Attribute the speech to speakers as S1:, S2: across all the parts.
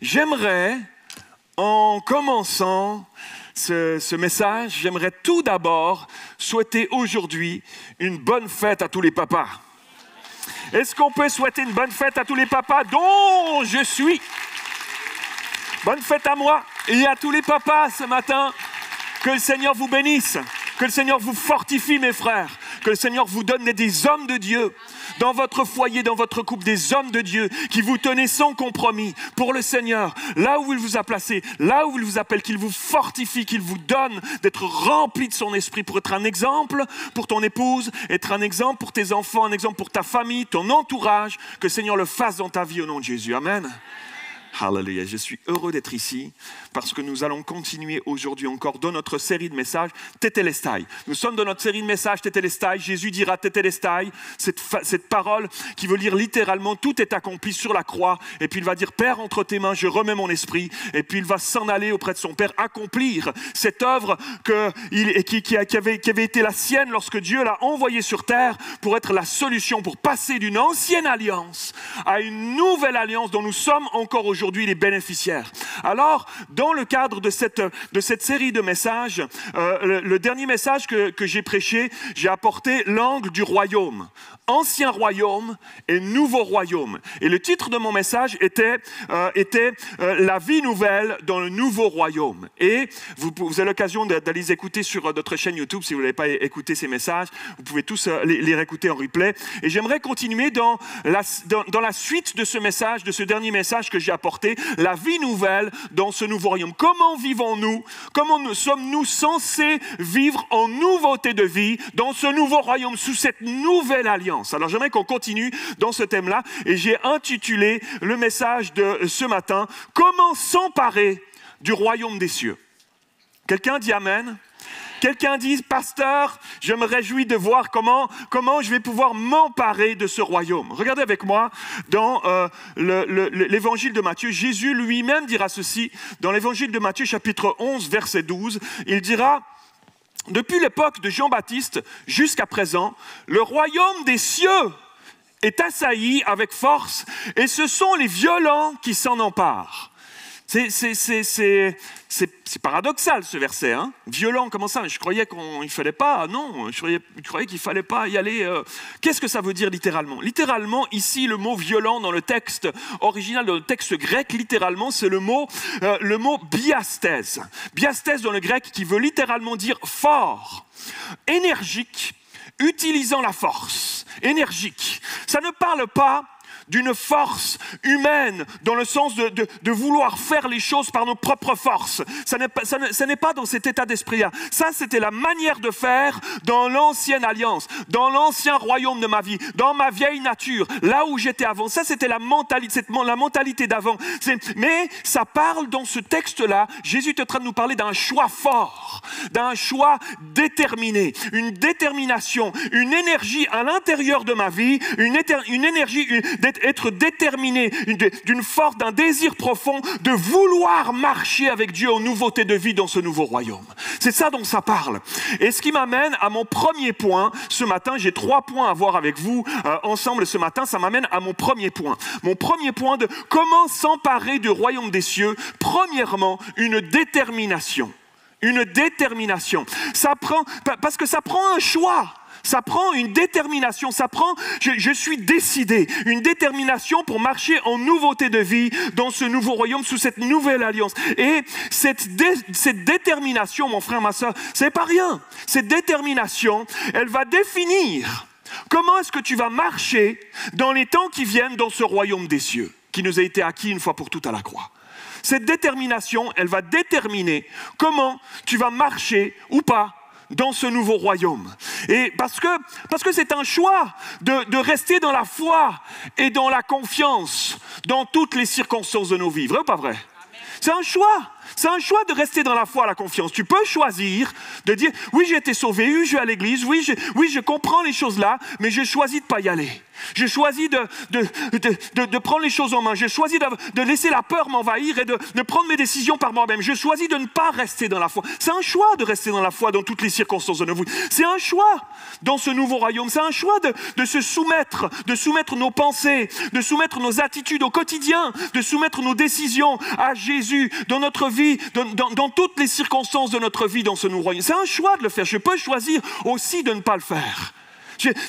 S1: J'aimerais, en commençant ce message, j'aimerais tout d'abord souhaiter aujourd'hui une bonne fête à tous les papas. Est-ce qu'on peut souhaiter une bonne fête à tous les papas dont je suis? Bonne fête à moi et à tous les papas ce matin. Que le Seigneur vous bénisse, que le Seigneur vous fortifie, mes frères, que le Seigneur vous donne des hommes de Dieu dans votre foyer, dans votre couple, des hommes de Dieu qui vous tenez sans compromis pour le Seigneur, là où il vous a placé, là où il vous appelle, qu'il vous fortifie, qu'il vous donne d'être rempli de son esprit pour être un exemple pour ton épouse, être un exemple pour tes enfants, un exemple pour ta famille, ton entourage, que le Seigneur le fasse dans ta vie au nom de Jésus. Amen. Alléluia, je suis heureux d'être ici parce que nous allons continuer aujourd'hui encore dans notre série de messages Tetelestai. Nous sommes dans notre série de messages Tetelestai. Jésus dira Tetelestai, cette parole qui veut dire littéralement tout est accompli sur la croix. Et puis il va dire Père, entre tes mains, je remets mon esprit. Et puis il va s'en aller auprès de son Père, accomplir cette œuvre qui avait été la sienne lorsque Dieu l'a envoyé sur terre pour être la solution, pour passer d'une ancienne alliance à une nouvelle alliance dont nous sommes encore aujourd'hui les bénéficiaires. Alors, dans le cadre de cette série de messages, le dernier message que j'ai prêché, j'ai apporté l'angle du royaume. Ancien royaume et nouveau royaume. Et le titre de mon message était la vie nouvelle dans le nouveau royaume. Et vous avez l'occasion d'aller les écouter sur notre chaîne YouTube. Si vous n'avez pas écouté ces messages, vous pouvez tous les réécouter en replay. Et j'aimerais continuer dans la suite de ce message, de ce dernier message que j'ai apporté, la vie nouvelle dans ce nouveau royaume. Comment vivons-nous? Comment sommes-nous censés vivre en nouveauté de vie dans ce nouveau royaume, sous cette nouvelle alliance? Alors j'aimerais qu'on continue dans ce thème-là et j'ai intitulé le message de ce matin « Comment s'emparer du royaume des cieux ?» Quelqu'un dit Amen? Quelqu'un dit, pasteur, je me réjouis de voir comment je vais pouvoir m'emparer de ce royaume. Regardez avec moi dans l'évangile de Matthieu. Jésus lui-même dira ceci dans l'évangile de Matthieu, chapitre 11, verset 12. Il dira, depuis l'époque de Jean-Baptiste jusqu'à présent, le royaume des cieux est assailli avec force et ce sont les violents qui s'en emparent. C'est paradoxal ce verset, hein? Violent, comment ça? Je croyais qu'il ne fallait pas, non, je croyais qu'il ne fallait pas y aller. Qu'est-ce que ça veut dire littéralement? Littéralement, ici, le mot violent dans le texte original, dans le texte grec, littéralement, c'est le mot biastèse. Biastèse dans le grec qui veut littéralement dire fort, énergique, utilisant la force, énergique. Ça ne parle pas d'une force humaine, dans le sens de vouloir faire les choses par nos propres forces. Ça n'est pas dans cet état d'esprit-là. Ça, c'était la manière de faire dans l'ancienne alliance, dans l'ancien royaume de ma vie, dans ma vieille nature, là où j'étais avant. Ça, c'était la mentalité d'avant. Mais ça parle dans ce texte-là, Jésus est en train de nous parler d'un choix fort, d'un choix déterminé, une détermination, une énergie à l'intérieur de ma vie, une énergie d'être déterminé, d'une force, d'un désir profond de vouloir marcher avec Dieu en nouveauté de vie dans ce nouveau royaume. C'est ça dont ça parle. Et ce qui m'amène à mon premier point ce matin, j'ai 3 points à voir avec vous ensemble ce matin, ça m'amène à mon premier point. Mon premier point de comment s'emparer du royaume des cieux. Premièrement, une détermination. Une détermination. Parce que ça prend un choix. Ça prend une détermination, je suis décidé, une détermination pour marcher en nouveauté de vie dans ce nouveau royaume, sous cette nouvelle alliance. Et cette détermination, mon frère, ma soeur, c'est pas rien. Cette détermination, elle va définir comment est-ce que tu vas marcher dans les temps qui viennent dans ce royaume des cieux, qui nous a été acquis une fois pour toutes à la croix. Cette détermination, elle va déterminer comment tu vas marcher ou pas dans ce nouveau royaume. Et parce que c'est un choix de rester dans la foi et dans la confiance dans toutes les circonstances de nos vies. Vrai ou pas vrai? C'est un choix. C'est un choix de rester dans la foi, la confiance. Tu peux choisir de dire, oui, j'ai été sauvé, oui, je vais à l'église, oui, je comprends les choses là, mais je choisis de ne pas y aller. Je choisis de prendre les choses en main. Je choisis de laisser la peur m'envahir et de prendre mes décisions par moi-même. Je choisis de ne pas rester dans la foi. C'est un choix de rester dans la foi dans toutes les circonstances de notre vie. C'est un choix dans ce nouveau royaume. C'est un choix de se soumettre, de soumettre nos pensées, de soumettre nos attitudes au quotidien, de soumettre nos décisions à Jésus dans notre vie, dans toutes les circonstances de notre vie dans ce nouveau royaume. C'est un choix de le faire. Je peux choisir aussi de ne pas le faire.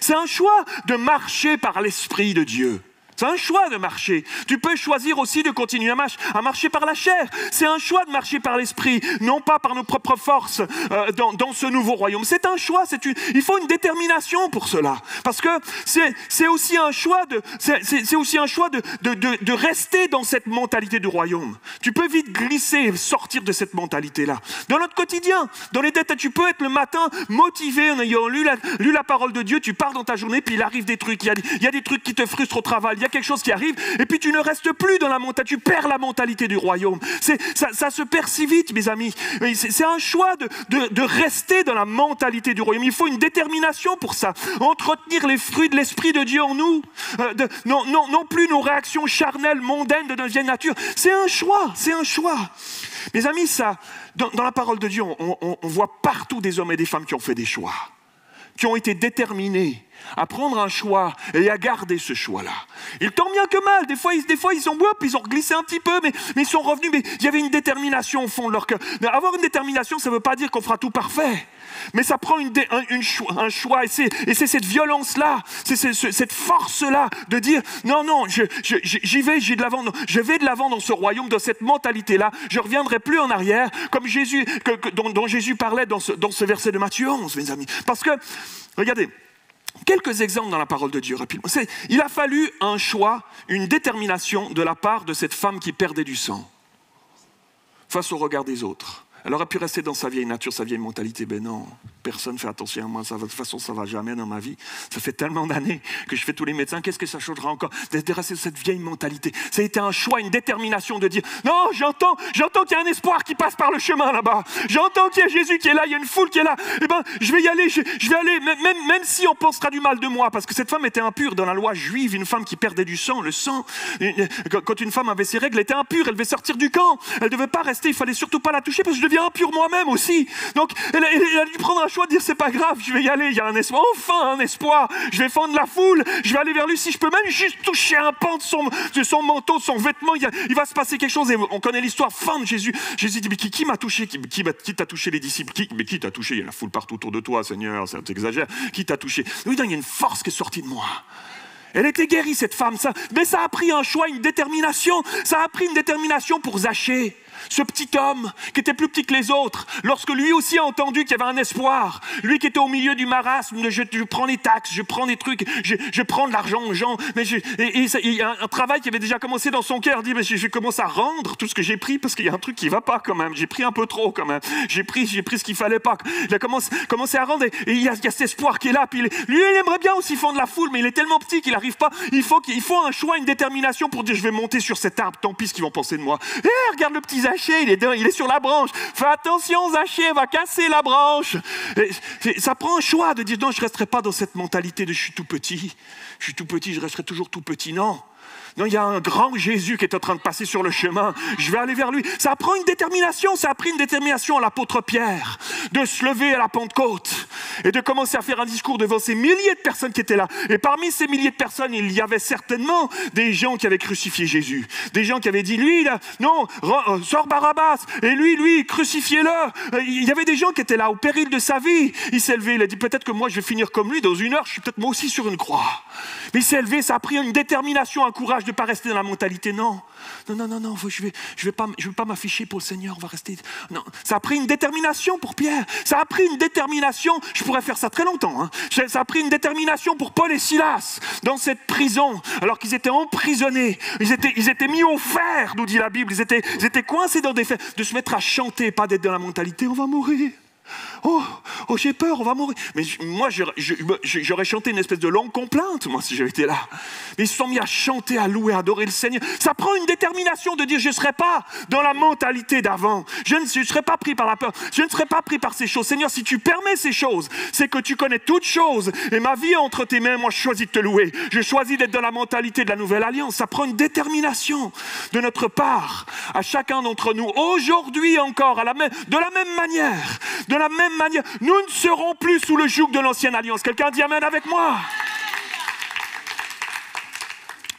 S1: C'est un choix de marcher par l'Esprit de Dieu. C'est un choix de marcher. Tu peux choisir aussi de continuer à marcher par la chair. C'est un choix de marcher par l'esprit, non pas par nos propres forces dans ce nouveau royaume. C'est un choix, il faut une détermination pour cela. Parce que c'est aussi un choix de rester dans cette mentalité du royaume. Tu peux vite glisser, sortir de cette mentalité-là. Dans notre quotidien, dans les détails, tu peux être le matin motivé en ayant lu la parole de Dieu, tu pars dans ta journée, puis il arrive des trucs, il y a des trucs qui te frustrent au travail, il y a quelque chose qui arrive, et puis tu ne restes plus dans la mentalité, tu perds la mentalité du royaume. Ça se perd si vite, mes amis. C'est un choix de rester dans la mentalité du royaume. Il faut une détermination pour ça. Entretenir les fruits de l'Esprit de Dieu en nous. Non plus nos réactions charnelles, mondaines de notre vieille nature. C'est un choix. Mes amis, dans la parole de Dieu, on voit partout des hommes et des femmes qui ont fait des choix, qui ont été déterminés à prendre un choix et à garder ce choix-là. Il tant bien que mal, des fois ils ont glissé un petit peu, mais ils sont revenus, mais il y avait une détermination au fond de leur cœur. Avoir une détermination, ça ne veut pas dire qu'on fera tout parfait, mais ça prend un choix, et c'est cette violence-là, c'est cette force-là de dire, non, j'y vais, j'ai de l'avant, je vais de l'avant dans ce royaume, dans cette mentalité-là, je ne reviendrai plus en arrière, comme Jésus, dont Jésus parlait dans ce verset de Matthieu 11, mes amis. Parce que, regardez, quelques exemples dans la parole de Dieu, rapidement. Il a fallu un choix, une détermination de la part de cette femme qui perdait du sang face au regard des autres. Elle aurait pu rester dans sa vieille nature, sa vieille mentalité. Ben non, personne ne fait attention à moi. De toute façon, ça ne va jamais dans ma vie. Ça fait tellement d'années que je fais tous les médecins. Qu'est-ce que ça changera encore de rester dans cette vieille mentalité? Ça a été un choix, une détermination de dire non, j'entends qu'il y a un espoir qui passe par le chemin là-bas. J'entends qu'il y a Jésus qui est là, il y a une foule qui est là. Eh bien, je vais y aller, je vais aller, même si on pensera du mal de moi. Parce que cette femme était impure dans la loi juive. Une femme qui perdait du sang, le sang. Quand une femme avait ses règles, elle était impure. Elle devait sortir du camp. Elle ne devait pas rester. Il ne fallait surtout pas la toucher parce que je deviens impur moi-même aussi. Donc, elle a dû prendre un choix de dire c'est pas grave, je vais y aller, il y a un espoir, enfin un espoir. Je vais fendre la foule, je vais aller vers lui. Si je peux même juste toucher un pan de son manteau, de son vêtement, il va se passer quelque chose. Et on connaît l'histoire, femme de Jésus. Jésus dit, mais qui m'a touché? Qui t'a touché les disciples? Mais qui t'a touché? Il y a la foule partout autour de toi, Seigneur, ça t'exagère. Qui t'a touché? Oui, non, il y a une force qui est sortie de moi. Elle était guérie, cette femme, mais ça a pris un choix, une détermination. Ça a pris une détermination pour Zachée. Ce petit homme qui était plus petit que les autres, lorsque lui aussi a entendu qu'il y avait un espoir, lui qui était au milieu du marasme, je prends les taxes, je prends des trucs, je prends de l'argent aux gens, mais il y a un travail qui avait déjà commencé dans son cœur, il dit mais je commence à rendre tout ce que j'ai pris parce qu'il y a un truc qui ne va pas quand même, j'ai pris un peu trop quand même, j'ai pris ce qu'il ne fallait pas. Il a commencé à rendre et il y a cet espoir qui est là, puis lui il aimerait bien aussi fendre la foule, mais il est tellement petit qu'il n'arrive pas, il faut un choix, une détermination pour dire je vais monter sur cet arbre, tant pis ce qu'ils vont penser de moi. Regarde le petit Zachée, il est sur la branche. Fais attention, Zachée, elle va casser la branche. Ça prend un choix de dire non, je ne resterai pas dans cette mentalité de je suis tout petit, je resterai toujours tout petit. Non, il y a un grand Jésus qui est en train de passer sur le chemin. Je vais aller vers lui. Ça prend une détermination. Ça a pris une détermination à l'apôtre Pierre de se lever à la Pentecôte et de commencer à faire un discours devant ces milliers de personnes qui étaient là. Et parmi ces milliers de personnes, il y avait certainement des gens qui avaient crucifié Jésus. Des gens qui avaient dit, lui, là, non, sors Barabbas. Et lui, crucifiez-le. Il y avait des gens qui étaient là au péril de sa vie. Il s'est levé, il a dit, peut-être que moi, je vais finir comme lui. Dans une heure, je suis peut-être moi aussi sur une croix. Mais il s'est levé, ça a pris une détermination, un courage de ne pas rester dans la mentalité. Non, je vais pas m'afficher pour le Seigneur, on va rester. Non, ça a pris une détermination pour Pierre. Ça a pris une détermination, je pourrais faire ça très longtemps. Ça a pris une détermination pour Paul et Silas dans cette prison, alors qu'ils étaient emprisonnés. Ils étaient mis au fer, nous dit la Bible. Ils étaient coincés dans des fers. De se mettre à chanter, pas d'être dans la mentalité, on va mourir. oh, j'ai peur, on va mourir. Mais moi, j'aurais chanté une espèce de longue complainte, moi, si j'avais été là. Mais ils se sont mis à chanter, à louer, à adorer le Seigneur. Ça prend une détermination de dire, je ne serai pas dans la mentalité d'avant. Je ne serai pas pris par la peur. Je ne serai pas pris par ces choses. Seigneur, si tu permets ces choses, c'est que tu connais toutes choses. Et ma vie est entre tes mains. Moi, je choisis de te louer. Je choisis d'être dans la mentalité de la nouvelle alliance. Ça prend une détermination de notre part, à chacun d'entre nous. Aujourd'hui encore, de la même manière, nous ne serons plus sous le joug de l'ancienne alliance. Quelqu'un dit amen avec moi?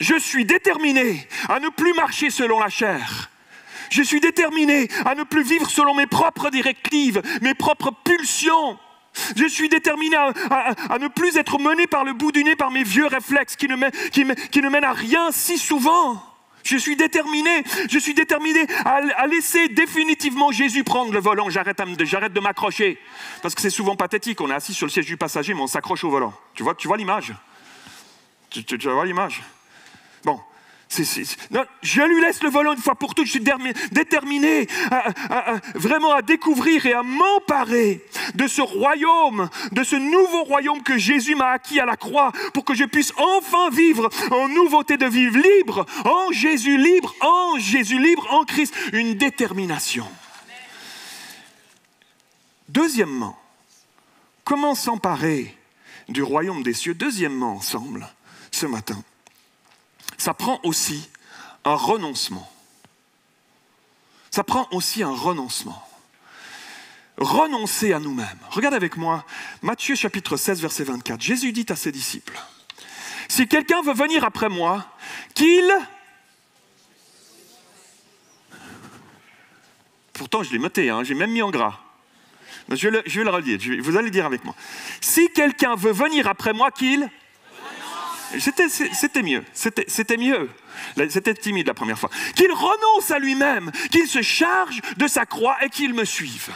S1: Je suis déterminé à ne plus marcher selon la chair. Je suis déterminé à ne plus vivre selon mes propres directives, mes propres pulsions. Je suis déterminé à ne plus être mené par le bout du nez par mes vieux réflexes qui ne mènent à rien si souvent. Je suis déterminé à laisser définitivement Jésus prendre le volant. J'arrête de m'accrocher. Parce que c'est souvent pathétique. On est assis sur le siège du passager, mais on s'accroche au volant. Tu vois l'image? Tu vois l'image? Bon. Non, je lui laisse le volant une fois pour toutes. Je suis déterminé vraiment à découvrir et à m'emparer de ce royaume, de ce nouveau royaume que Jésus m'a acquis à la croix pour que je puisse enfin vivre en nouveauté de vivre, libre, en Jésus, libre en Christ. Une détermination. Deuxièmement, comment s'emparer du royaume des cieux? Deuxièmement, ensemble, ce matin. Ça prend aussi un renoncement. Ça prend aussi un renoncement. Renoncer à nous-mêmes. Regardez avec moi, Matthieu chapitre 16, verset 24. Jésus dit à ses disciples, « Si quelqu'un veut venir après moi, qu'il... » Pourtant, je l'ai noté, j'ai même mis en gras. Je vais le relire, vous allez dire avec moi. « Si quelqu'un veut venir après moi, qu'il... » C'était mieux. C'était timide la première fois. Qu'il renonce à lui-même, qu'il se charge de sa croix et qu'il me suive.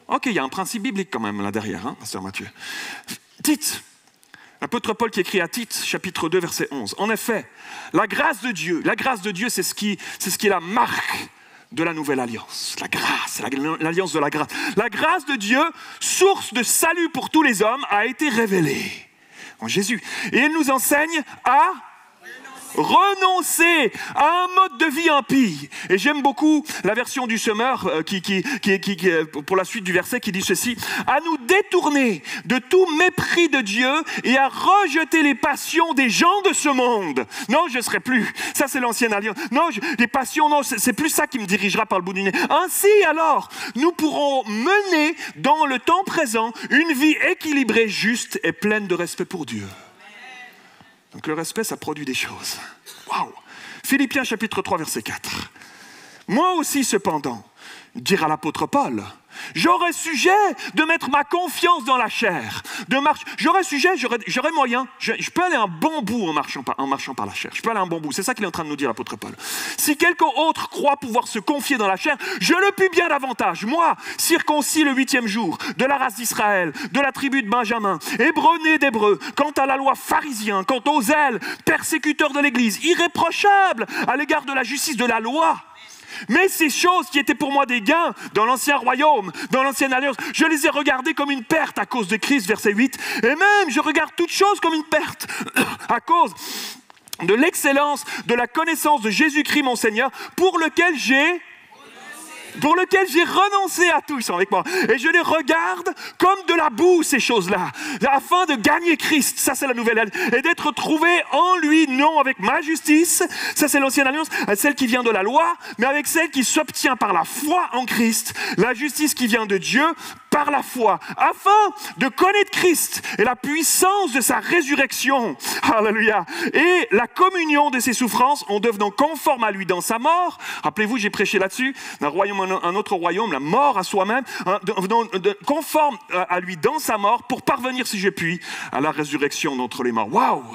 S1: Ok, il y a un principe biblique quand même là derrière, pasteur Matthieu. Tite, l'apôtre Paul qui écrit à Tite, chapitre 2, verset 11. En effet, la grâce de Dieu, c'est ce qui est la marque de la nouvelle alliance. La grâce, l'alliance de la grâce. La grâce de Dieu, source de salut pour tous les hommes, a été révélée en Jésus. Et elle nous enseigne à renoncer à un mode de vie impie. Et j'aime beaucoup la version du Semeur qui, pour la suite du verset, qui dit ceci: à nous détourner de tout mépris de Dieu et à rejeter les passions des gens de ce monde. Non, je ne serai plus. Ça, c'est l'ancienne alliance. Non, les passions, non, c'est plus ça qui me dirigera par le bout du nez. Ainsi, alors, nous pourrons mener dans le temps présent une vie équilibrée, juste et pleine de respect pour Dieu. Donc le respect, ça produit des choses. Waouh! Philippiens chapitre 3, verset 4. Moi aussi, cependant, dira l'apôtre Paul, j'aurais sujet de mettre ma confiance dans la chair, de marcher. J'aurais moyen. Je peux aller un bon bout en marchant par la chair. Je peux aller un bon bout. C'est ça qu'il est en train de nous dire, l'apôtre Paul. Si quelqu'un autre croit pouvoir se confier dans la chair, je le puis bien davantage. Moi, circoncis le 8e jour, de la race d'Israël, de la tribu de Benjamin, hébreu né d'hébreu, quant à la loi pharisien, quant aux zèles, persécuteur de l'Église, irréprochable à l'égard de la justice de la loi. Mais ces choses qui étaient pour moi des gains dans l'ancien royaume, dans l'ancienne alliance, je les ai regardées comme une perte à cause de Christ, verset 8. Et même, je regarde toutes choses comme une perte à cause de l'excellence, de la connaissance de Jésus-Christ, mon Seigneur, pour lequel j'ai renoncé à tout. Ils sont avec moi. Et je les regarde comme de la boue, ces choses-là, afin de gagner Christ. Ça, c'est la nouvelle alliance. Et d'être trouvé en lui, non avec ma justice. Ça, c'est l'ancienne alliance, celle qui vient de la loi, mais avec celle qui s'obtient par la foi en Christ. La justice qui vient de Dieu par la foi, afin de connaître Christ et la puissance de sa résurrection. Alléluia. Et la communion de ses souffrances en devenant conforme à lui dans sa mort. Rappelez-vous, j'ai prêché là-dessus. Un autre royaume, la mort à soi-même, conforme à lui dans sa mort pour parvenir, si je puis, à la résurrection d'entre les morts. Waouh!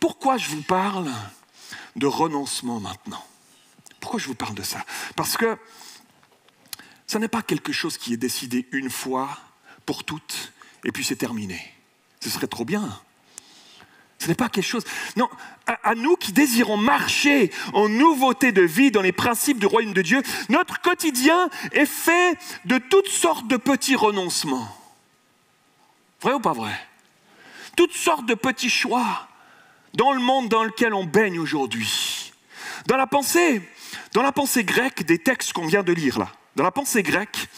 S1: Pourquoi je vous parle de renoncement maintenant? Pourquoi je vous parle de ça? Parce que ce n'est pas quelque chose qui est décidé une fois pour toutes et puis c'est terminé. Ce serait trop bien. Ce n'est pas quelque chose... Non, à nous qui désirons marcher en nouveauté de vie dans les principes du royaume de Dieu, notre quotidien est fait de toutes sortes de petits renoncements. Vrai ou pas vrai? Toutes sortes de petits choix dans le monde dans lequel on baigne aujourd'hui. Dans la pensée grecque des textes qu'on vient de lire là, dans la pensée grecque,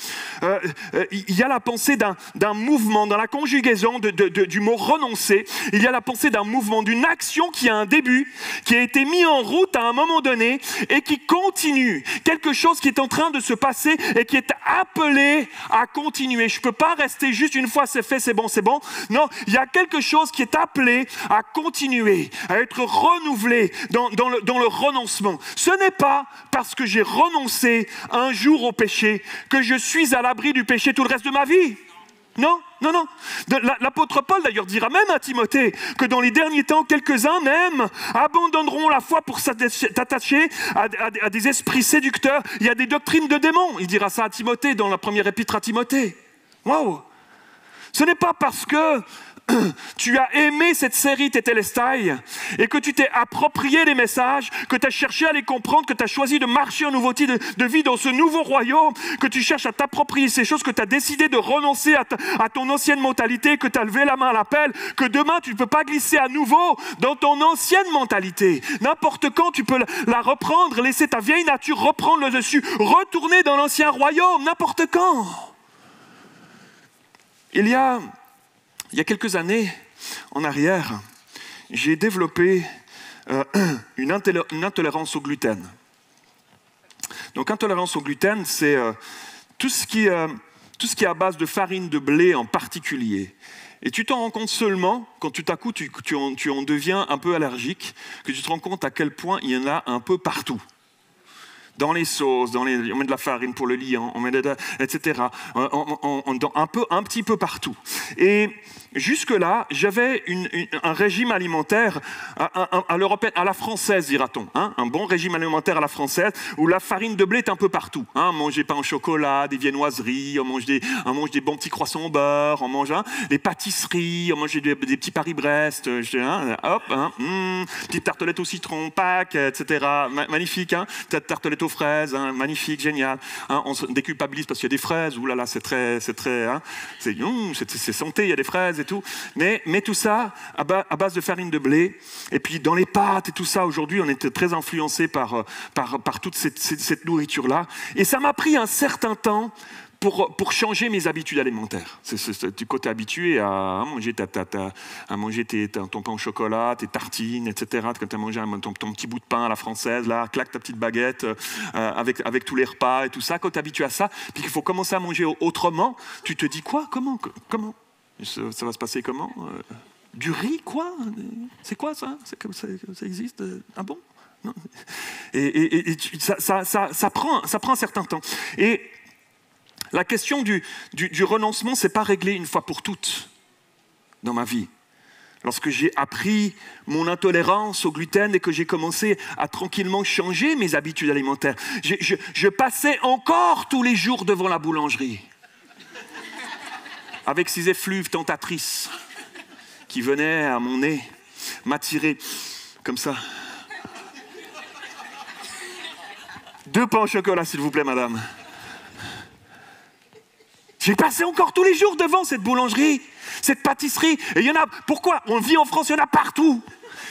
S1: il y a la pensée d'un mouvement, dans la conjugaison du mot renoncer, il y a la pensée d'un mouvement, d'une action qui a un début, qui a été mis en route à un moment donné et qui continue. Quelque chose qui est en train de se passer et qui est appelé à continuer. Je ne peux pas rester juste une fois c'est fait, c'est bon, c'est bon. Non, il y a quelque chose qui est appelé à continuer, à être renouvelé dans le renoncement. Ce n'est pas parce que j'ai renoncé un jour au péché que je suis à l'abri du péché tout le reste de ma vie. Non, non, non. L'apôtre Paul d'ailleurs dira même à Timothée que dans les derniers temps, quelques-uns même abandonneront la foi pour s'attacher à des esprits séducteurs. Il y a des doctrines de démons. Il dira ça à Timothée dans la première épître à Timothée. Waouh! Ce n'est pas parce que tu as aimé cette série Tétélestai et que tu t'es approprié les messages, que tu as cherché à les comprendre, que tu as choisi de marcher en nouveauté de vie dans ce nouveau royaume, que tu cherches à t'approprier ces choses, que tu as décidé de renoncer à ton ancienne mentalité, que tu as levé la main à l'appel, que demain tu ne peux pas glisser à nouveau dans ton ancienne mentalité. N'importe quand tu peux la reprendre, laisser ta vieille nature reprendre le dessus, retourner dans l'ancien royaume, n'importe quand. Il y a quelques années en arrière, j'ai développé une intolérance au gluten. Donc, intolérance au gluten, c'est tout ce qui est à base de farine de blé en particulier. Et tu t'en rends compte seulement quand tout à coup tu en deviens un peu allergique, que tu te rends compte à quel point il y en a un peu partout. Dans les sauces, on met de la farine pour le liant, on met etc. Un petit peu partout. Et jusque-là, j'avais un régime alimentaire à l'européenne, à la française, dira-t-on. Hein, un bon régime alimentaire à la française, où la farine de blé est un peu partout. Hein, on mangeait pain au chocolat, des viennoiseries, on mange des bons petits croissants au beurre, on mange des pâtisseries, on mangeait des petits Paris-Brest, petite tartelette au citron, Pâques, etc. Magnifique, hein, tartelette aux fraises, hein, magnifique, génial. Hein, on se déculpabilise parce qu'il y a des fraises, oulala, c'est très, hein, c'est santé, il y a des fraises et tout. Mais tout ça à base de farine de blé. Et puis dans les pâtes et tout ça, aujourd'hui, on était très influencé par toute cette nourriture-là. Et ça m'a pris un certain temps pour changer mes habitudes alimentaires. C'est du côté habitué à manger ton pain au chocolat, tes tartines, etc. Quand tu as mangé ton petit bout de pain à la française, là, claque ta petite baguette avec tous les repas et tout ça. Quand tu es habitué à ça, puis qu'il faut commencer à manger autrement, tu te dis quoi? Comment ça va se passer comment? Du riz, quoi? C'est quoi ça? Ça existe? Ah bon? Non. Et ça prend un certain temps. Et la question du renoncement, ce n'est pas réglé une fois pour toutes dans ma vie. Lorsque j'ai appris mon intolérance au gluten et que j'ai commencé à tranquillement changer mes habitudes alimentaires, je passais encore tous les jours devant la boulangerie avec ces effluves tentatrices qui venaient à mon nez m'attirer comme ça. 2 pains au chocolat, s'il vous plaît, madame. J'ai passé encore tous les jours devant cette boulangerie, cette pâtisserie. Et il y en a, pourquoi? On vit en France, il y en a partout.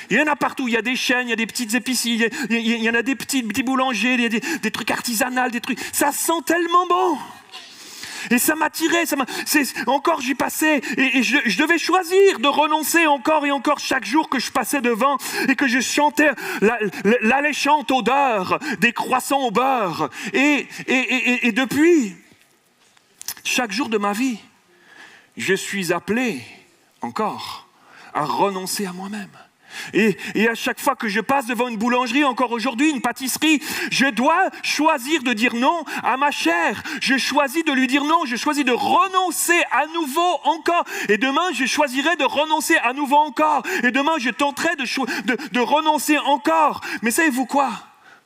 S1: Il y en a partout. Il y a des chaînes, il y a des petites épiceries, il y en a des petits boulangers, il y a des trucs artisanaux, des trucs. Ça sent tellement bon. Et ça m'attirait, encore j'y passais, et je devais choisir de renoncer encore et encore chaque jour que je passais devant et que je chantais l'alléchante odeur des croissants au beurre. Et depuis, chaque jour de ma vie, je suis appelé encore à renoncer à moi-même. Et à chaque fois que je passe devant une boulangerie, encore aujourd'hui, une pâtisserie, je dois choisir de dire non à ma chair. Je choisis de lui dire non, je choisis de renoncer à nouveau encore. Et demain, je choisirai de renoncer à nouveau encore. Et demain, je tenterai de renoncer encore. Mais savez-vous quoi?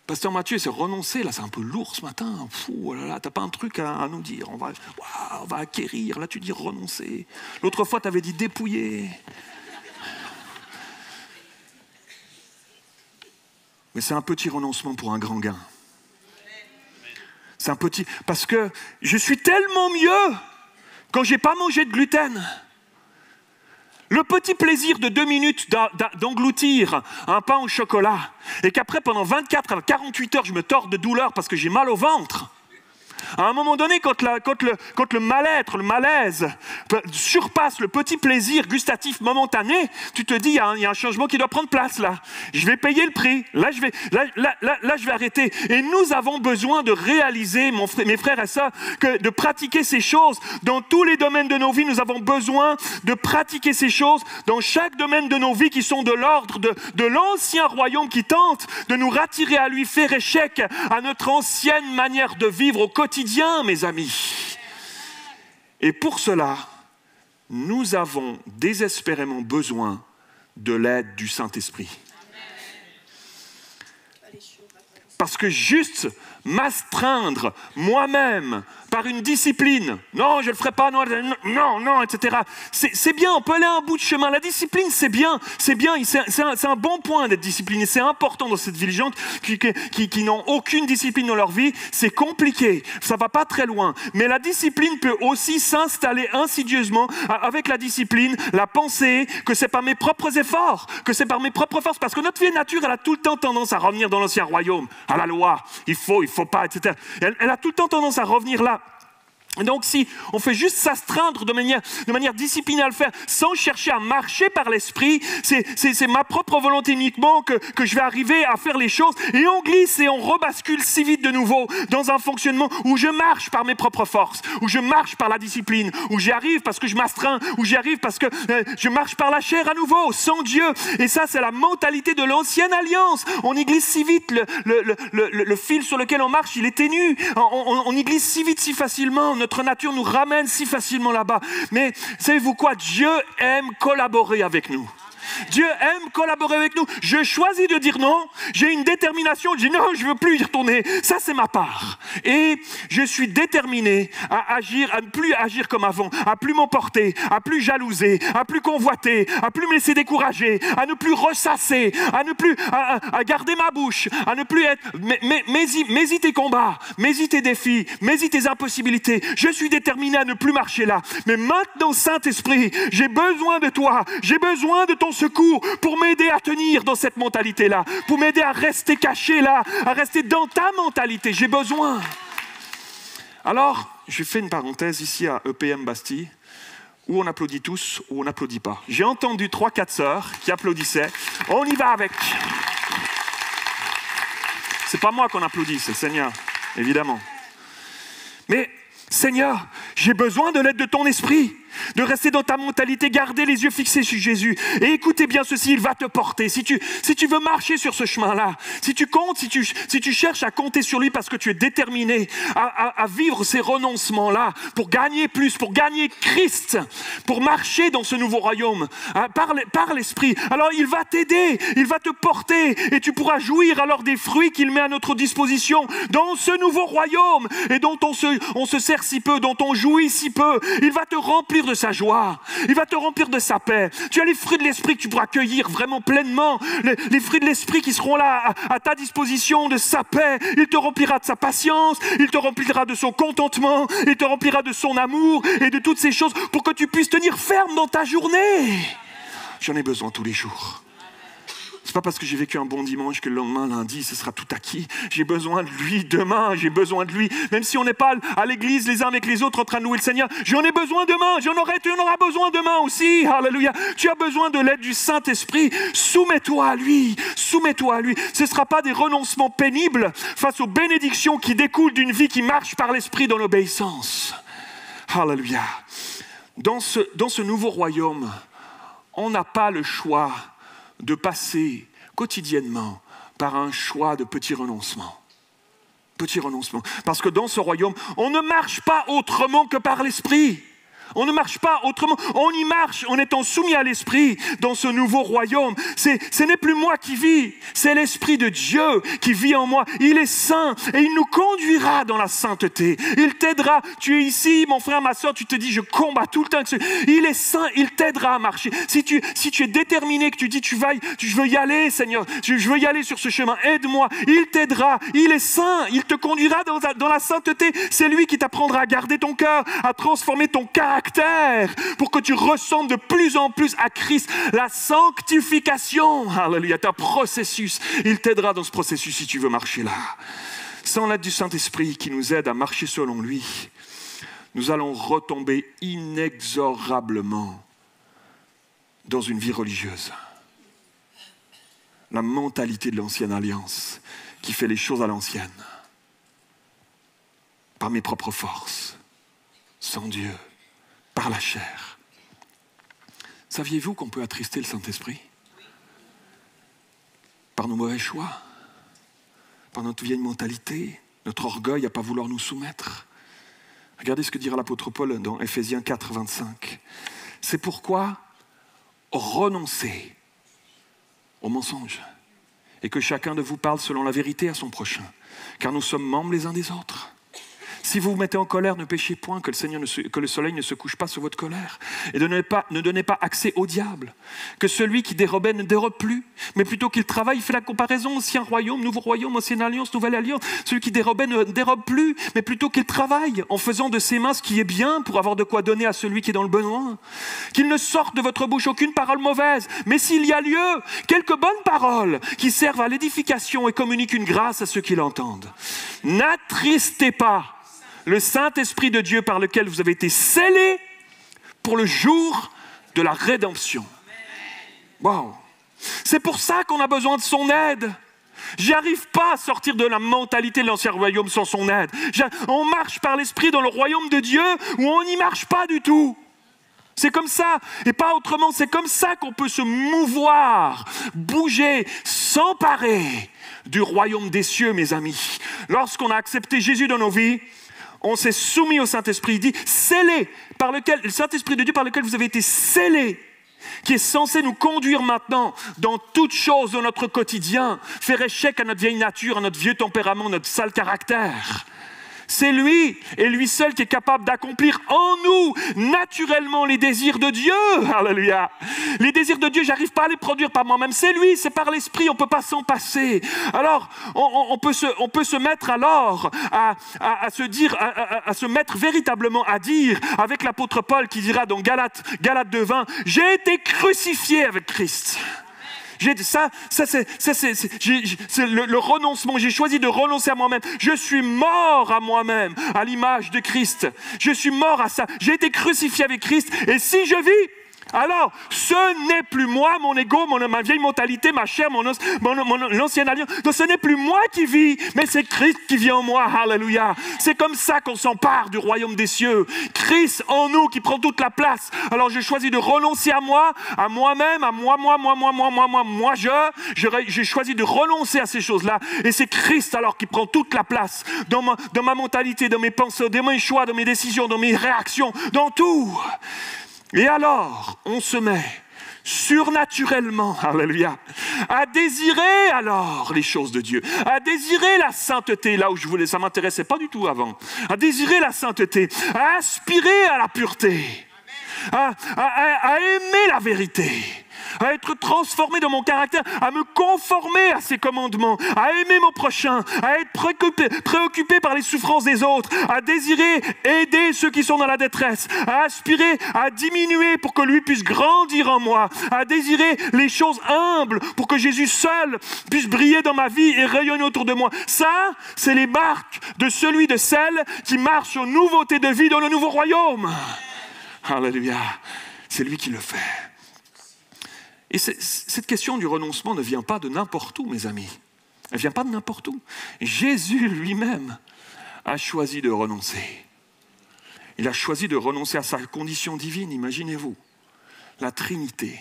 S1: Pasteur Mathieu, c'est renoncer, là, c'est un peu lourd ce matin. Oh là là, t'as pas un truc à nous dire. On va acquérir. Là, tu dis renoncer. L'autre fois, tu avais dit dépouiller. Mais c'est un petit renoncement pour un grand gain. C'est un petit... Parce que je suis tellement mieux quand je n'ai pas mangé de gluten. Le petit plaisir de 2 minutes d'engloutir un pain au chocolat et qu'après, pendant 24 à 48 heures, je me tords de douleur parce que j'ai mal au ventre. À un moment donné, quand le mal-être, le malaise surpasse le petit plaisir gustatif momentané, tu te dis, il y a un changement qui doit prendre place là. Je vais payer le prix. Là, je vais arrêter. Et nous avons besoin de réaliser, mes frères et sœurs, de pratiquer ces choses. Dans tous les domaines de nos vies, nous avons besoin de pratiquer ces choses. Dans chaque domaine de nos vies qui sont de l'ordre de l'ancien royaume qui tente de nous rattirer à lui, faire échec à notre ancienne manière de vivre au quotidien, mes amis. Et pour cela, nous avons désespérément besoin de l'aide du Saint-Esprit. Parce que juste m'astreindre moi-même par une discipline, non, je ne le ferai pas, non, etc. C'est bien, on peut aller à un bout de chemin. La discipline, c'est bien, c'est un bon point d'être discipliné. C'est important dans cette vie. Les gens qui n'ont aucune discipline dans leur vie, c'est compliqué, ça ne va pas très loin. Mais la discipline peut aussi s'installer insidieusement avec la discipline, la pensée que c'est par mes propres efforts, que c'est par mes propres forces. Parce que notre vieille nature, elle a tout le temps tendance à revenir dans l'ancien royaume, à la loi, il faut pas, etc. Elle a tout le temps tendance à revenir là. Et donc, si on fait juste s'astreindre de manière disciplinée à le faire, sans chercher à marcher par l'esprit, c'est ma propre volonté uniquement que je vais arriver à faire les choses. Et on glisse et on rebascule si vite de nouveau dans un fonctionnement où je marche par mes propres forces, où je marche par la discipline, où j'y arrive parce que je m'astreins, où j'y arrive parce que je marche par la chair à nouveau, sans Dieu. Et ça, c'est la mentalité de l'ancienne alliance. On y glisse si vite, le fil sur lequel on marche, il est ténu. On y glisse si vite, si facilement. Notre nature nous ramène si facilement là-bas. Mais savez-vous quoi? Dieu aime collaborer avec nous. Dieu aime collaborer avec nous. Je choisis de dire non. J'ai une détermination. Je dis non, je ne veux plus y retourner. Ça, c'est ma part. Et je suis déterminé à agir, à ne plus agir comme avant, à plus m'emporter, à plus jalouser, à plus convoiter, à plus me laisser décourager, à ne plus ressasser, à ne plus à garder ma bouche, à ne plus être mais-y tes combats, mais-y tes défis, mais-y tes impossibilités. Je suis déterminé à ne plus marcher là. Mais maintenant, Saint-Esprit, j'ai besoin de toi. J'ai besoin de ton secours pour m'aider à tenir dans cette mentalité-là, pour m'aider à rester caché là, à rester dans ta mentalité. J'ai besoin. Alors, je fais une parenthèse ici à EPM Bastille, où on applaudit tous, ou on n'applaudit pas. J'ai entendu 3-4 sœurs qui applaudissaient. On y va avec. C'est pas moi qu'on applaudit, c'est le Seigneur, évidemment. Mais Seigneur, j'ai besoin de l'aide de ton esprit, de rester dans ta mentalité, garder les yeux fixés sur Jésus. Et écoutez bien ceci, il va te porter. Si tu veux marcher sur ce chemin-là, si tu comptes, si tu cherches à compter sur lui parce que tu es déterminé à vivre ces renoncements-là, pour gagner plus, pour gagner Christ, pour marcher dans ce nouveau royaume, par l'Esprit, alors il va t'aider, il va te porter et tu pourras jouir alors des fruits qu'il met à notre disposition dans ce nouveau royaume et dont on se sert si peu, dont on jouit si peu. Il va te remplir de sa joie, il va te remplir de sa paix. Tu as les fruits de l'esprit que tu pourras accueillir vraiment pleinement, les fruits de l'esprit qui seront là à ta disposition, de sa paix. Il te remplira de sa patience, il te remplira de son contentement, il te remplira de son amour et de toutes ces choses pour que tu puisses tenir ferme dans ta journée. J'en ai besoin tous les jours. C'est pas parce que j'ai vécu un bon dimanche que le lendemain, lundi, ce sera tout acquis. J'ai besoin de lui demain, j'ai besoin de lui. Même si on n'est pas à l'église les uns avec les autres en train de louer le Seigneur, j'en ai besoin demain, tu en auras besoin demain aussi. Alléluia. Tu as besoin de l'aide du Saint-Esprit. Soumets-toi à lui, soumets-toi à lui. Ce ne sera pas des renoncements pénibles face aux bénédictions qui découlent d'une vie qui marche par l'Esprit dans l'obéissance. Alléluia. Dans ce nouveau royaume, on n'a pas le choix de passer quotidiennement par un choix de petits renoncements. Petits renoncements. Parce que dans ce royaume, on ne marche pas autrement que par l'Esprit. On ne marche pas autrement. On y marche en étant soumis à l'Esprit dans ce nouveau royaume. Ce n'est plus moi qui vis, c'est l'Esprit de Dieu qui vit en moi. Il est saint et il nous conduira dans la sainteté. Il t'aidera. Tu es ici, mon frère, ma soeur, tu te dis, je combats tout le temps. Il est saint, il t'aidera à marcher. Si tu es déterminé, que tu dis, je veux y aller, Seigneur, je veux y aller sur ce chemin, aide-moi. Il t'aidera. Il est saint, il te conduira dans la sainteté. C'est lui qui t'apprendra à garder ton cœur, à transformer ton caractère pour que tu ressembles de plus en plus à Christ. La sanctification, alléluia, c'est un processus. Il t'aidera dans ce processus si tu veux marcher là. Sans l'aide du Saint-Esprit qui nous aide à marcher selon lui, nous allons retomber inexorablement dans une vie religieuse. La mentalité de l'ancienne alliance qui fait les choses à l'ancienne, par mes propres forces, sans Dieu, par la chair. Saviez-vous qu'on peut attrister le Saint-Esprit? Par nos mauvais choix, par notre vieille mentalité, notre orgueil à ne pas vouloir nous soumettre. Regardez ce que dira l'apôtre Paul dans Ephésiens 4, 25. C'est pourquoi renoncez au mensonge et que chacun de vous parle selon la vérité à son prochain, car nous sommes membres les uns des autres. Si vous vous mettez en colère, ne péchez point, que le soleil ne se couche pas sur votre colère. Et ne donnez pas accès au diable. Que celui qui dérobait ne dérobe plus, mais plutôt qu'il travaille. Il fait la comparaison, ancien royaume, nouveau royaume, ancienne alliance, nouvelle alliance. Celui qui dérobait ne dérobe plus, mais plutôt qu'il travaille, en faisant de ses mains ce qui est bien, pour avoir de quoi donner à celui qui est dans le besoin. Qu'il ne sorte de votre bouche aucune parole mauvaise, mais s'il y a lieu, quelques bonnes paroles qui servent à l'édification et communiquent une grâce à ceux qui l'entendent. N'attristez pas le Saint-Esprit de Dieu par lequel vous avez été scellés pour le jour de la rédemption. Wow. C'est pour ça qu'on a besoin de son aide. J'y arrive pas à sortir de la mentalité de l'ancien royaume sans son aide. On marche par l'Esprit dans le royaume de Dieu où on n'y marche pas du tout. C'est comme ça, et pas autrement. C'est comme ça qu'on peut se mouvoir, bouger, s'emparer du royaume des cieux, mes amis. Lorsqu'on a accepté Jésus dans nos vies, on s'est soumis au Saint-Esprit. Il dit, scellé, le Saint-Esprit de Dieu par lequel vous avez été scellés, qui est censé nous conduire maintenant dans toutes choses de notre quotidien, faire échec à notre vieille nature, à notre vieux tempérament, notre sale caractère. C'est lui, et lui seul, qui est capable d'accomplir en nous, naturellement, les désirs de Dieu. Alléluia. Les désirs de Dieu, j'arrive pas à les produire par moi-même. C'est lui, c'est par l'Esprit, on peut pas s'en passer. Alors, on peut se mettre alors à se dire, à se mettre véritablement à dire, avec l'apôtre Paul qui dira dans Galates 2:20, j'ai été crucifié avec Christ. C'est le renoncement. J'ai choisi de renoncer à moi-même. Je suis mort à moi-même, à l'image de Christ. Je suis mort à ça. J'ai été crucifié avec Christ. Et si je vis, alors ce n'est plus moi, mon ego, ma vieille mentalité, ma chair, l'ancienne alliance. Donc ce n'est plus moi qui vis, mais c'est Christ qui vit en moi. Alléluia. C'est comme ça qu'on s'empare du royaume des cieux. Christ en nous qui prend toute la place. Alors j'ai choisi de renoncer à moi, à moi-même, à moi. J'ai choisi de renoncer à ces choses-là. Et c'est Christ alors qui prend toute la place dans ma mentalité, dans mes pensées, dans mes choix, dans mes décisions, dans mes réactions, dans tout. Et alors, on se met surnaturellement, alléluia, à désirer alors les choses de Dieu, à désirer la sainteté, là où je voulais, ça ne m'intéressait pas du tout avant, à désirer la sainteté, à aspirer à la pureté, à aimer la vérité, à être transformé dans mon caractère, à me conformer à ses commandements, à aimer mon prochain, à être préoccupé par les souffrances des autres, à désirer aider ceux qui sont dans la détresse, à aspirer à diminuer pour que lui puisse grandir en moi, à désirer les choses humbles pour que Jésus seul puisse briller dans ma vie et rayonner autour de moi. Ça, c'est les marques de celui, de celle qui marche aux nouveautés de vie dans le nouveau royaume. Alléluia. C'est lui qui le fait. Et cette question du renoncement ne vient pas de n'importe où, mes amis. Elle ne vient pas de n'importe où. Jésus lui-même a choisi de renoncer. Il a choisi de renoncer à sa condition divine, imaginez-vous. La Trinité,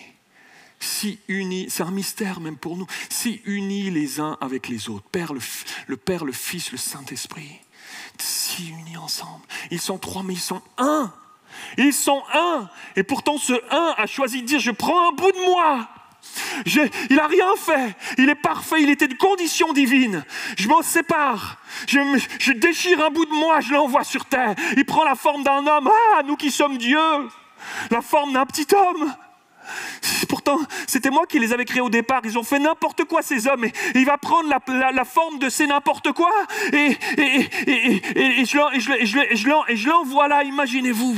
S1: si unis, c'est un mystère même pour nous, si unis les uns avec les autres. Le Père, le Fils, le Saint-Esprit, si unis ensemble. Ils sont trois, mais ils sont un. Ils sont un. Et pourtant, ce un a choisi de dire, je prends un bout de moi. Il n'a rien fait. Il est parfait. Il était de condition divine. Je m'en sépare. Je déchire un bout de moi. Je l'envoie sur terre. Il prend la forme d'un homme. Ah, nous qui sommes Dieu. La forme d'un petit homme. Pourtant, c'était moi qui les avais créés au départ. Ils ont fait n'importe quoi, ces hommes. Et il va prendre la forme de ces n'importe quoi. Et je l'envoie là, imaginez-vous,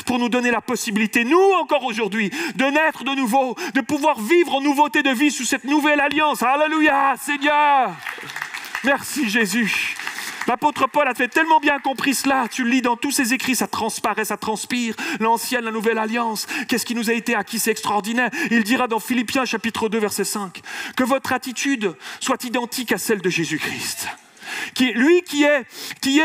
S1: pour nous donner la possibilité, nous encore aujourd'hui, de naître de nouveau, de pouvoir vivre en nouveauté de vie sous cette nouvelle alliance. Alléluia, Seigneur. Merci Jésus. L'apôtre Paul a fait tellement bien compris cela. Tu le lis dans tous ses écrits, ça transparaît, ça transpire. L'ancienne, la nouvelle alliance. Qu'est-ce qui nous a été acquis? C'est extraordinaire. Il dira dans Philippiens chapitre 2, verset 5, que votre attitude soit identique à celle de Jésus-Christ. Lui qui est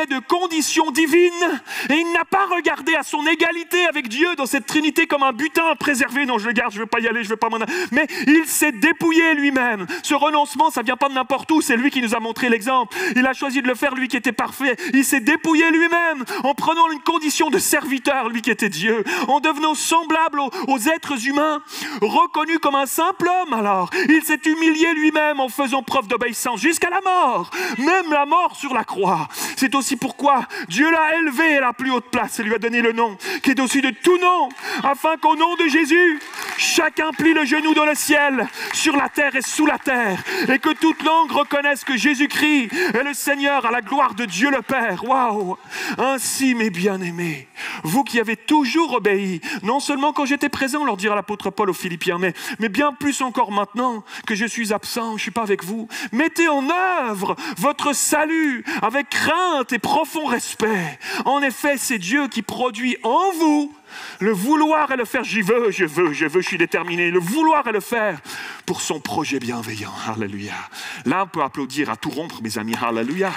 S1: de condition divine, et il n'a pas regardé à son égalité avec Dieu dans cette Trinité comme un butin à préserver. Non, je le garde, je ne veux pas y aller, je ne veux pas m'en aller. Mais il s'est dépouillé lui-même. Ce renoncement, ça ne vient pas de n'importe où, c'est lui qui nous a montré l'exemple. Il a choisi de le faire, lui qui était parfait. Il s'est dépouillé lui-même en prenant une condition de serviteur, lui qui était Dieu, en devenant semblable aux êtres humains, reconnu comme un simple homme. Alors, il s'est humilié lui-même en faisant preuve d'obéissance jusqu'à la mort, même la mort sur la croix. C'est aussi pourquoi Dieu l'a élevé à la plus haute place et lui a donné le nom qui est au-dessus de tout nom, afin qu'au nom de Jésus, chacun plie le genou dans le ciel, sur la terre et sous la terre, et que toute langue reconnaisse que Jésus-Christ est le Seigneur à la gloire de Dieu le Père. Waouh! Ainsi, mes bien-aimés, vous qui avez toujours obéi, non seulement quand j'étais présent, leur dira l'apôtre Paul aux Philippiens, mais bien plus encore maintenant que je suis absent, je ne suis pas avec vous, mettez en œuvre votre salut avec crainte et profond respect. En effet, c'est Dieu qui produit en vous le vouloir et le faire. Je veux, je suis déterminé. Le vouloir et le faire pour son projet bienveillant. Alléluia. Là, on peut applaudir à tout rompre, mes amis. Alléluia.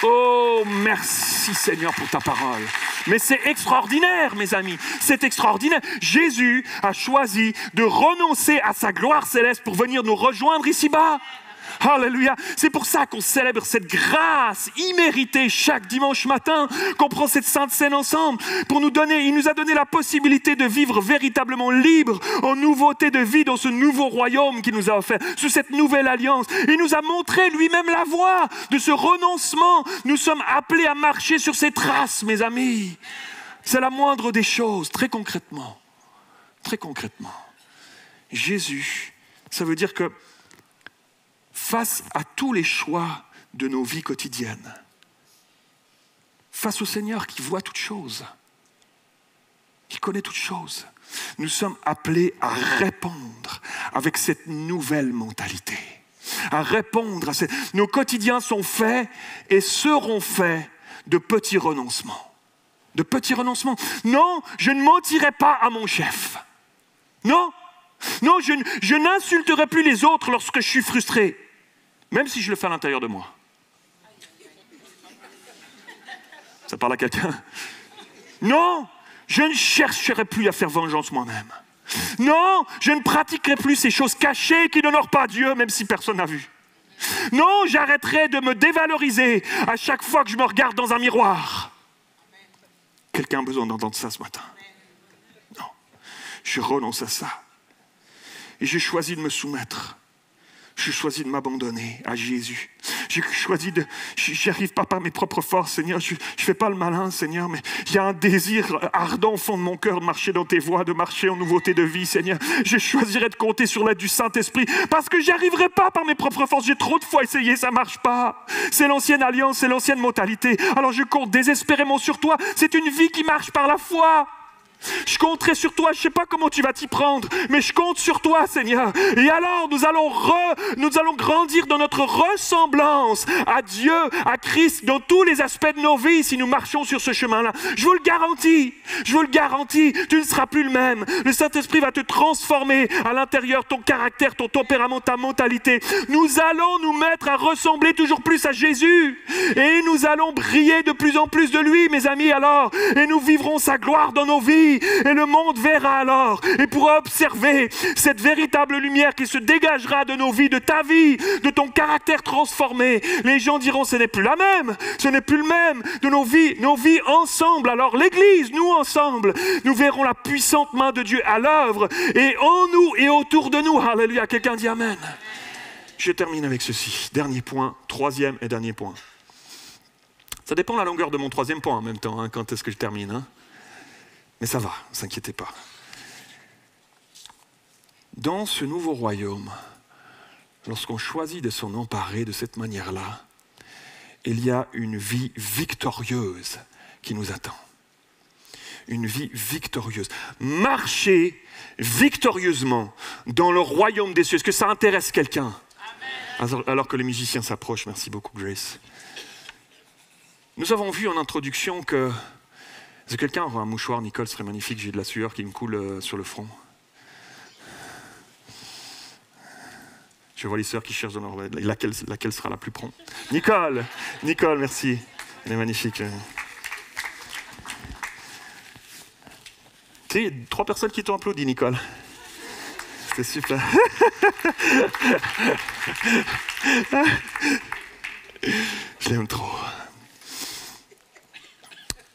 S1: Oh, merci Seigneur pour ta parole. Mais c'est extraordinaire, mes amis. C'est extraordinaire. Jésus a choisi de renoncer à sa gloire céleste pour venir nous rejoindre ici-bas. Alléluia. C'est pour ça qu'on célèbre cette grâce imméritée chaque dimanche matin, qu'on prend cette sainte scène ensemble pour nous donner, il nous a donné la possibilité de vivre véritablement libre, en nouveauté de vie dans ce nouveau royaume qu'il nous a offert, sous cette nouvelle alliance. Il nous a montré lui-même la voie de ce renoncement. Nous sommes appelés à marcher sur ses traces, mes amis. C'est la moindre des choses, très concrètement. Très concrètement. Jésus, ça veut dire que face à tous les choix de nos vies quotidiennes, face au Seigneur qui voit toutes choses, qui connaît toutes choses, nous sommes appelés à répondre avec cette nouvelle mentalité, à répondre à cette... Nos quotidiens sont faits et seront faits de petits renoncements. De petits renoncements. Non, je ne mentirai pas à mon chef. Non, je n'insulterai plus les autres lorsque je suis frustré. Même si je le fais à l'intérieur de moi. Ça parle à quelqu'un? Non, je ne chercherai plus à faire vengeance moi-même. Non, je ne pratiquerai plus ces choses cachées qui n'honorent pas Dieu, même si personne n'a vu. Non, j'arrêterai de me dévaloriser à chaque fois que je me regarde dans un miroir. Quelqu'un a besoin d'entendre ça ce matin? Non, je renonce à ça. Et j'ai choisi de me soumettre. Je choisis de m'abandonner à Jésus. J'ai choisi de... J'y arrive pas par mes propres forces, Seigneur. Je fais pas le malin, Seigneur, mais il y a un désir ardent au fond de mon cœur de marcher dans tes voies, de marcher en nouveauté de vie, Seigneur. Je choisirai de compter sur l'aide du Saint-Esprit parce que j'y arriverai pas par mes propres forces. J'ai trop de fois essayé, ça marche pas. C'est l'ancienne alliance, c'est l'ancienne mentalité. Alors je compte désespérément sur toi. C'est une vie qui marche par la foi. Je compterai sur toi, je ne sais pas comment tu vas t'y prendre, mais je compte sur toi, Seigneur. Et alors, nous allons grandir dans notre ressemblance à Dieu, à Christ, dans tous les aspects de nos vies, si nous marchons sur ce chemin-là. Je vous le garantis, tu ne seras plus le même. Le Saint-Esprit va te transformer à l'intérieur, ton caractère, ton tempérament, ta mentalité. Nous allons nous mettre à ressembler toujours plus à Jésus. Et nous allons briller de plus en plus de lui, mes amis, alors. Et nous vivrons sa gloire dans nos vies. vie. Et le monde verra alors et pourra observer cette véritable lumière qui se dégagera de nos vies, de ta vie, de ton caractère transformé. Les gens diront, ce n'est plus la même, ce n'est plus le même, de nos vies ensemble. Alors l'Église, nous ensemble, nous verrons la puissante main de Dieu à l'œuvre et en nous et autour de nous. Alléluia, quelqu'un dit Amen. Je termine avec ceci, dernier point, troisième et dernier point. Ça dépend de la longueur de mon troisième point en même temps, hein, quand est-ce que je termine. Hein. Mais ça va, ne vous inquiétez pas. Dans ce nouveau royaume, lorsqu'on choisit de s'en emparer de cette manière-là, il y a une vie victorieuse qui nous attend. Une vie victorieuse. Marcher victorieusement dans le royaume des cieux. Est-ce que ça intéresse quelqu'un? Alors que les musiciens s'approchent. Merci beaucoup, Grace. Nous avons vu en introduction que... Est-ce que quelqu'un aura un mouchoir? Nicole, ce serait magnifique. J'ai de la sueur qui me coule sur le front. Je vois les sœurs qui cherchent dans leur... Laquelle sera la plus prompte? Nicole, merci. Elle est magnifique. Tu sais, il y a 3 personnes qui t'ont applaudi, Nicole. C'était super. Je l'aime trop.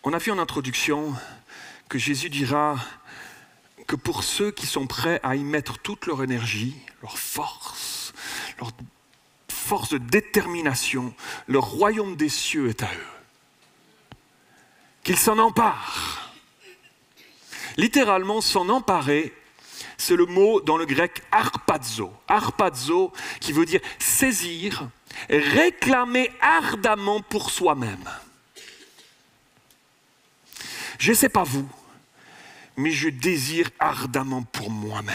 S1: On a vu en introduction que Jésus dira que pour ceux qui sont prêts à y mettre toute leur énergie, leur force de détermination, le royaume des cieux est à eux. Qu'ils s'en emparent. Littéralement, s'en emparer, c'est le mot dans le grec harpazo. Harpazo qui veut dire saisir, réclamer ardemment pour soi-même. Je ne sais pas vous, mais je désire ardemment pour moi-même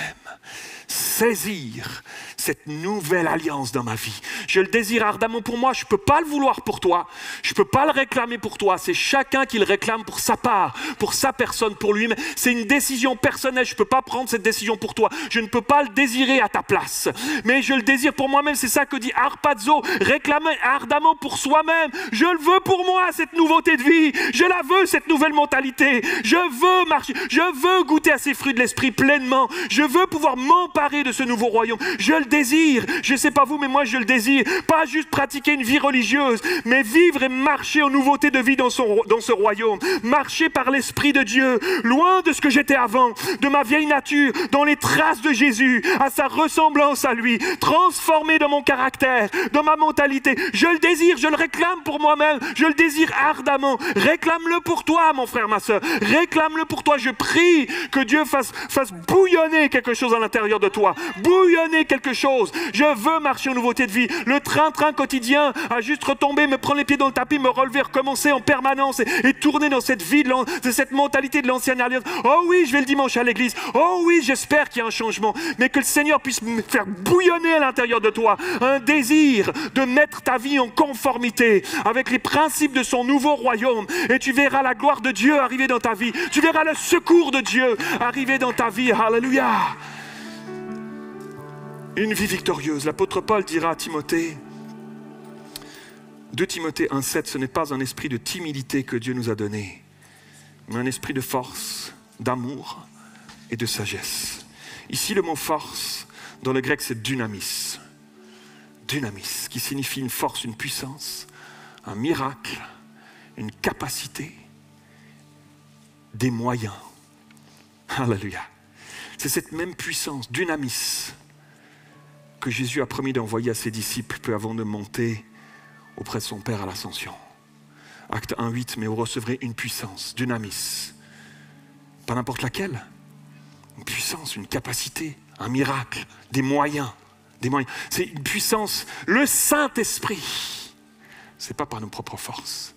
S1: saisir cette nouvelle alliance dans ma vie. Je le désire ardemment pour moi. Je ne peux pas le vouloir pour toi. Je ne peux pas le réclamer pour toi. C'est chacun qui le réclame pour sa part, pour sa personne, pour lui-même. C'est une décision personnelle. Je ne peux pas prendre cette décision pour toi. Je ne peux pas le désirer à ta place. Mais je le désire pour moi-même. C'est ça que dit harpazo. Réclamer ardemment pour soi-même. Je le veux pour moi, cette nouveauté de vie. Je la veux, cette nouvelle mentalité. Je veux marcher. Je veux goûter à ces fruits de l'esprit pleinement. Je veux pouvoir m'emparer de ce nouveau royaume. Je le désire. Je ne sais pas vous, mais moi je le désire. Pas juste pratiquer une vie religieuse, mais vivre et marcher en nouveauté de vie dans ce royaume. Marcher par l'Esprit de Dieu, loin de ce que j'étais avant, de ma vieille nature, dans les traces de Jésus, à sa ressemblance à lui, transformé dans mon caractère, dans ma mentalité. Je le désire, je le réclame pour moi-même, je le désire ardemment. Réclame-le pour toi, mon frère, ma soeur. Réclame-le pour toi. Je prie que Dieu fasse bouillonner quelque chose à l'intérieur de toi. Bouillonner quelque chose. Je veux marcher en nouveauté de vie. Le train-train quotidien à juste retomber, me prendre les pieds dans le tapis, me relever, recommencer en permanence et tourner dans cette vie, de cette mentalité de l'ancienne alliance. Oh oui, je vais le dimanche à l'église. Oh oui, j'espère qu'il y a un changement. Mais que le Seigneur puisse me faire bouillonner à l'intérieur de toi un désir de mettre ta vie en conformité avec les principes de son nouveau royaume. Et tu verras la gloire de Dieu arriver dans ta vie. Tu verras le secours de Dieu arriver dans ta vie. Alléluia. Une vie victorieuse. L'apôtre Paul dira à Timothée, 2 Timothée 1,7, ce n'est pas un esprit de timidité que Dieu nous a donné, mais un esprit de force, d'amour et de sagesse. Ici, le mot force, dans le grec, c'est dynamis. Dynamis, qui signifie une force, une puissance, un miracle, une capacité, des moyens. Alléluia. C'est cette même puissance, dynamis, que Jésus a promis d'envoyer à ses disciples peu avant de monter auprès de son Père à l'ascension. Acte 1,8, mais vous recevrez une puissance, dynamis. Pas n'importe laquelle. Une puissance, une capacité, un miracle, des moyens. C'est une puissance, le Saint-Esprit. Ce n'est pas par nos propres forces.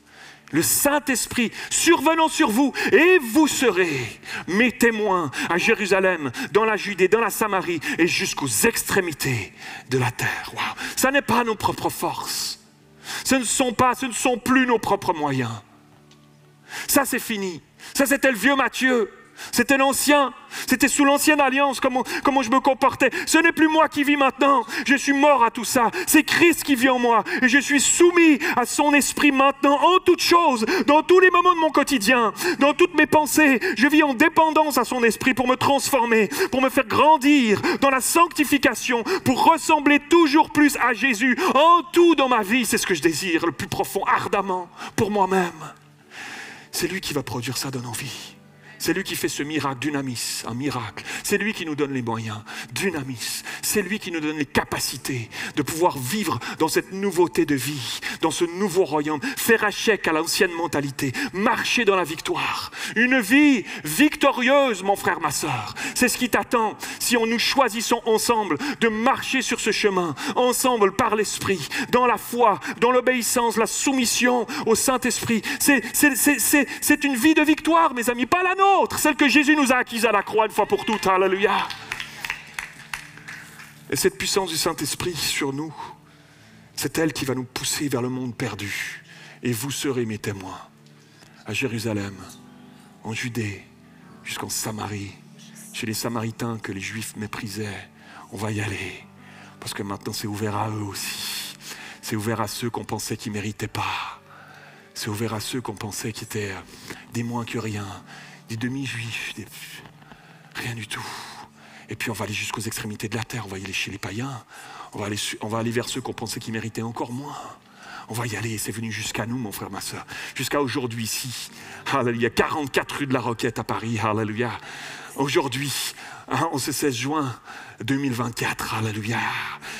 S1: Le Saint-Esprit survenant sur vous, et vous serez mes témoins à Jérusalem, dans la Judée, dans la Samarie et jusqu'aux extrémités de la terre. Wow. Ça n'est pas nos propres forces. Ce ne sont plus nos propres moyens. Ça c'est fini. Ça c'était le vieux Matthieu. C'était l'ancien, c'était sous l'ancienne alliance, comment je me comportais. Ce n'est plus moi qui vis maintenant, je suis mort à tout ça. C'est Christ qui vit en moi et je suis soumis à son esprit maintenant en toutes choses, dans tous les moments de mon quotidien, dans toutes mes pensées. Je vis en dépendance à son esprit pour me transformer, pour me faire grandir dans la sanctification, pour ressembler toujours plus à Jésus en tout dans ma vie. C'est ce que je désire le plus profond, ardemment, pour moi-même. C'est lui qui va produire ça dans nos vies. C'est lui qui fait ce miracle, dunamis, un miracle. C'est lui qui nous donne les moyens, dunamis. C'est lui qui nous donne les capacités de pouvoir vivre dans cette nouveauté de vie, dans ce nouveau royaume, faire échec à l'ancienne mentalité, marcher dans la victoire. Une vie victorieuse, mon frère, ma sœur. C'est ce qui t'attend si nous choisissons ensemble de marcher sur ce chemin, ensemble par l'Esprit, dans la foi, dans l'obéissance, la soumission au Saint-Esprit. C'est une vie de victoire, mes amis, pas la nôtre. Celle que Jésus nous a acquise à la croix une fois pour toutes. Alléluia. Et cette puissance du Saint-Esprit sur nous, c'est elle qui va nous pousser vers le monde perdu. Et vous serez mes témoins à Jérusalem, en Judée, jusqu'en Samarie, chez les Samaritains que les Juifs méprisaient. On va y aller, parce que maintenant c'est ouvert à eux aussi. C'est ouvert à ceux qu'on pensait qu'ils ne méritaient pas. C'est ouvert à ceux qu'on pensait qu'ils étaient des moins que rien. Des demi-juifs, rien du tout. Et puis on va aller jusqu'aux extrémités de la terre, on va y aller chez les païens, on va aller vers ceux qu'on pensait qu'ils méritaient encore moins. On va y aller, c'est venu jusqu'à nous, mon frère, ma soeur, jusqu'à aujourd'hui ici. Alléluia, 44 rue de la Roquette à Paris, alléluia. Aujourd'hui, en ce 16 juin 2024, alléluia.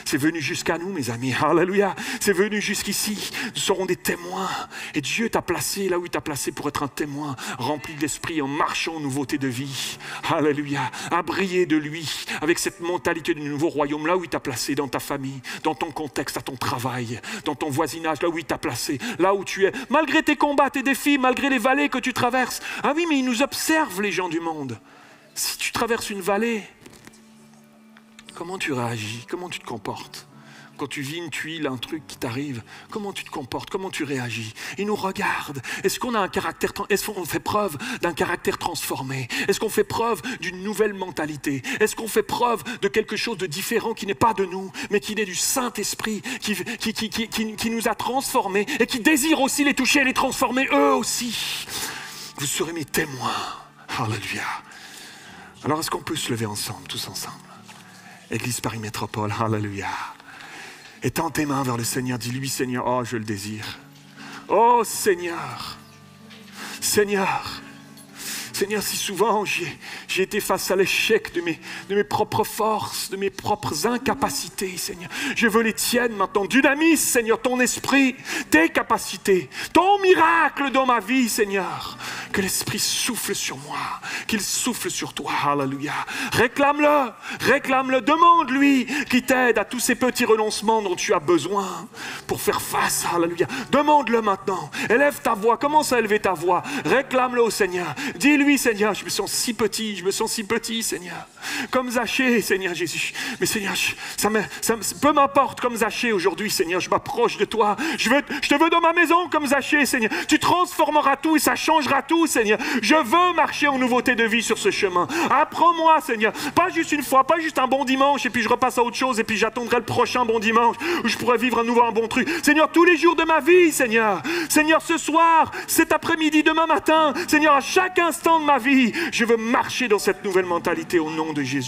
S1: C'est venu jusqu'à nous, mes amis, alléluia. C'est venu jusqu'ici, nous serons des témoins. Et Dieu t'a placé là où il t'a placé pour être un témoin, rempli de l'esprit, en marchant en nouveauté de vie, alléluia. À briller de lui, avec cette mentalité du nouveau royaume, là où il t'a placé, dans ta famille, dans ton contexte, à ton travail, dans ton voisinage, là où il t'a placé, là où tu es, malgré tes combats, tes défis, malgré les vallées que tu traverses. Ah oui, mais ils nous observent, les gens du monde. Si tu traverses une vallée, comment tu réagis? Comment tu te comportes? Quand tu vis une tuile, un truc qui t'arrive, comment tu te comportes? Comment tu réagis? Ils nous regardent. Est-ce qu'on a un caractère, est-ce qu'on fait preuve d'un caractère transformé? Est-ce qu'on fait preuve d'une nouvelle mentalité? Est-ce qu'on fait preuve de quelque chose de différent qui n'est pas de nous, mais qui est du Saint-Esprit, qui nous a transformés et qui désire aussi les toucher et les transformer eux aussi? Vous serez mes témoins. Alléluia. Alors, est-ce qu'on peut se lever ensemble, tous ensemble? Église Paris Métropole, alléluia. Et tends tes mains vers le Seigneur, dis-lui, Seigneur, oh, je le désire. Oh, Seigneur, Seigneur, Seigneur, si souvent j'ai été face à l'échec de mes propres forces, de mes propres incapacités, Seigneur. Je veux les tiennes maintenant. Dynamise, Seigneur, ton esprit, tes capacités, ton miracle dans ma vie, Seigneur. Que l'Esprit souffle sur moi, qu'il souffle sur toi, alléluia. Réclame-le, demande-lui qu'il t'aide à tous ces petits renoncements dont tu as besoin pour faire face, alléluia. Demande-le maintenant, élève ta voix, commence à élever ta voix, réclame-le au Seigneur. Dis-lui, Seigneur, je me sens si petit, Seigneur. Comme Zachée, Seigneur Jésus. Mais Seigneur, peu m'importe comme Zachée aujourd'hui, Seigneur, je m'approche de toi. Je te veux dans ma maison comme Zachée, Seigneur. Tu transformeras tout et ça changera tout, Seigneur. Je veux marcher en nouveauté de vie sur ce chemin. Apprends-moi, Seigneur. Pas juste une fois, pas juste un bon dimanche et puis je repasse à autre chose et puis j'attendrai le prochain bon dimanche où je pourrai vivre un bon truc. Seigneur, tous les jours de ma vie, Seigneur. Seigneur, ce soir, cet après-midi, demain matin, Seigneur, à chaque instant de ma vie, je veux marcher dans cette nouvelle mentalité au nom de Jésus.